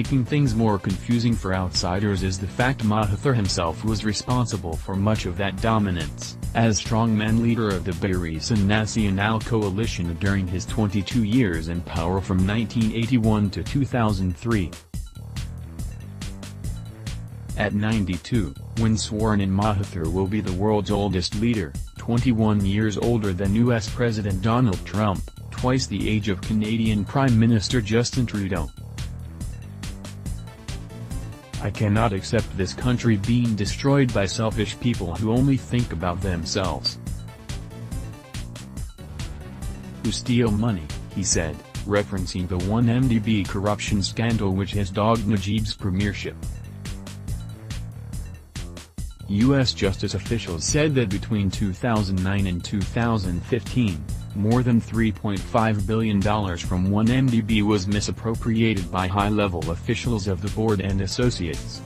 making things more confusing for outsiders is the fact Mahathir himself was responsible for much of that dominance, as strongman leader of the Barisan Nasional coalition during his 22 years in power from 1981 to 2003. At 92, when sworn in, Mahathir will be the world's oldest leader, 21 years older than US President Donald Trump, twice the age of Canadian Prime Minister Justin Trudeau. I cannot accept this country being destroyed by selfish people who only think about themselves. Who steal money, he said, referencing the 1MDB corruption scandal which has dogged Najib's premiership. U.S. justice officials said that between 2009 and 2015, more than $3.5 billion from 1MDB was misappropriated by high-level officials of the board and associates.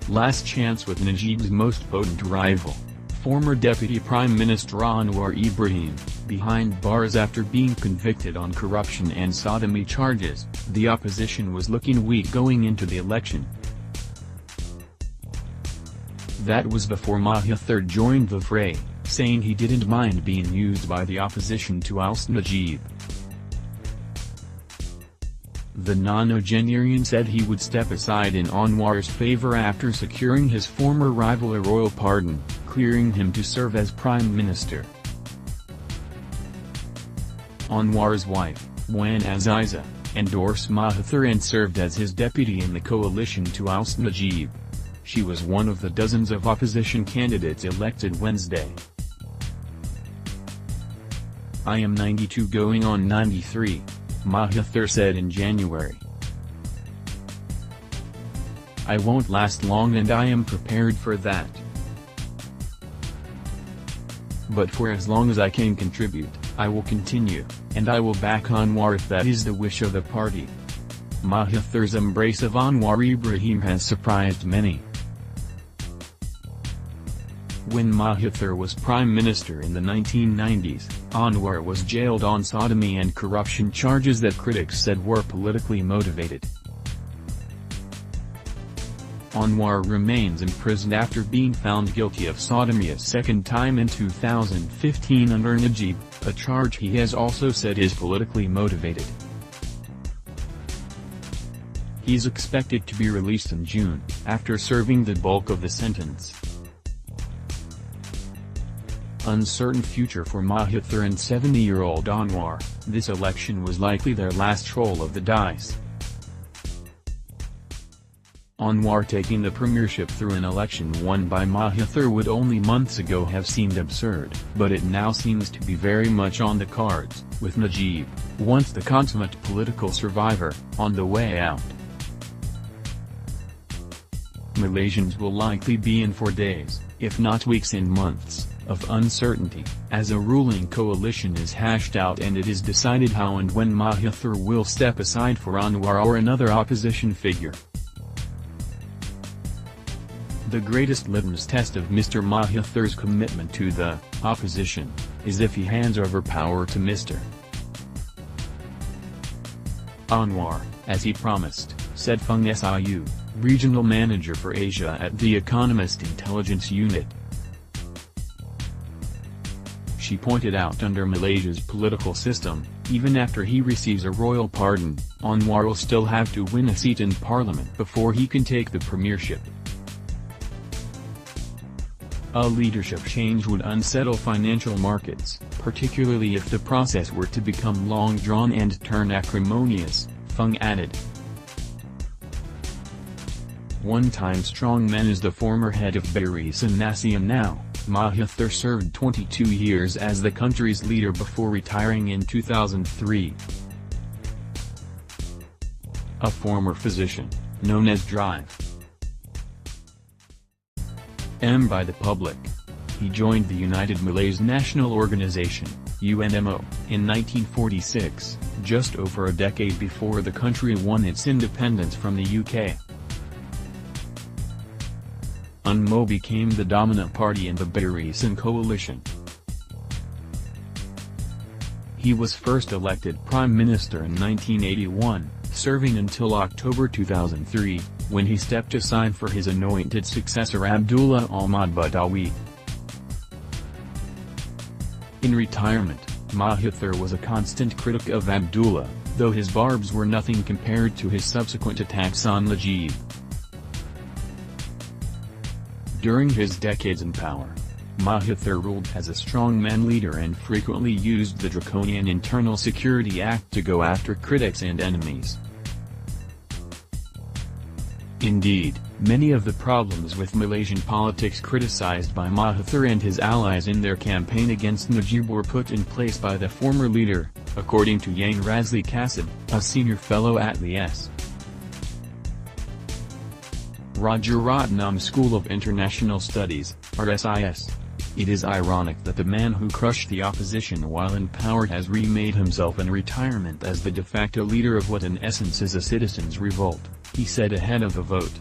Last chance with Najib's most potent rival, former Deputy Prime Minister Anwar Ibrahim, behind bars after being convicted on corruption and sodomy charges. The opposition was looking weak going into the election. That was before Mahathir joined the fray, saying he didn't mind being used by the opposition to oust Najib. The nonagenarian said he would step aside in Anwar's favor after securing his former rival a royal pardon, clearing him to serve as prime minister. Anwar's wife, Wan Aziza, endorsed Mahathir and served as his deputy in the coalition to oust Najib. She was one of the dozens of opposition candidates elected Wednesday. I am 92 going on 93, Mahathir said in January. I won't last long and I am prepared for that. But for as long as I can contribute, I will continue, and I will back Anwar if that is the wish of the party. Mahathir's embrace of Anwar Ibrahim has surprised many. When Mahathir was prime minister in the 1990s, Anwar was jailed on sodomy and corruption charges that critics said were politically motivated. Anwar remains imprisoned after being found guilty of sodomy a second time in 2015 under Najib, a charge he has also said is politically motivated. He's expected to be released in June, after serving the bulk of the sentence. Uncertain future for Mahathir and 70-year-old Anwar, this election was likely their last roll of the dice. Anwar taking the premiership through an election won by Mahathir would only months ago have seemed absurd, but it now seems to be very much on the cards, with Najib, once the consummate political survivor, on the way out. Malaysians will likely be in for days, if not weeks and months, of uncertainty, as a ruling coalition is hashed out and it is decided how and when Mahathir will step aside for Anwar or another opposition figure. The greatest litmus test of Mr. Mahathir's commitment to the opposition is if he hands over power to Mr. Anwar, as he promised, said Fung Siu, regional manager for Asia at The Economist Intelligence Unit. She pointed out under Malaysia's political system, even after he receives a royal pardon, Anwar will still have to win a seat in parliament before he can take the premiership. A leadership change would unsettle financial markets, particularly if the process were to become long-drawn and turn acrimonious, Fung added. One-time strongman is the former head of Barisan Nasional. Mahathir served 22 years as the country's leader before retiring in 2003. A former physician, known as Drive M by the public. He joined the United Malays National Organization, UNMO, in 1946, just over a decade before the country won its independence from the UK. UNMO became the dominant party in the Barisan coalition. He was first elected Prime Minister in 1981, serving until October 2003, when he stepped aside for his anointed successor Abdullah Ahmad Badawi. In retirement, Mahathir was a constant critic of Abdullah, though his barbs were nothing compared to his subsequent attacks on Najib. During his decades in power, Mahathir ruled as a strongman leader and frequently used the draconian Internal Security Act to go after critics and enemies. Indeed, many of the problems with Malaysian politics criticized by Mahathir and his allies in their campaign against Najib were put in place by the former leader, according to Yang Razli Kasib, a senior fellow at the S. Rajaratnam School of International Studies, RSIS. It is ironic that the man who crushed the opposition while in power has remade himself in retirement as the de facto leader of what in essence is a citizens' revolt, he said ahead of the vote.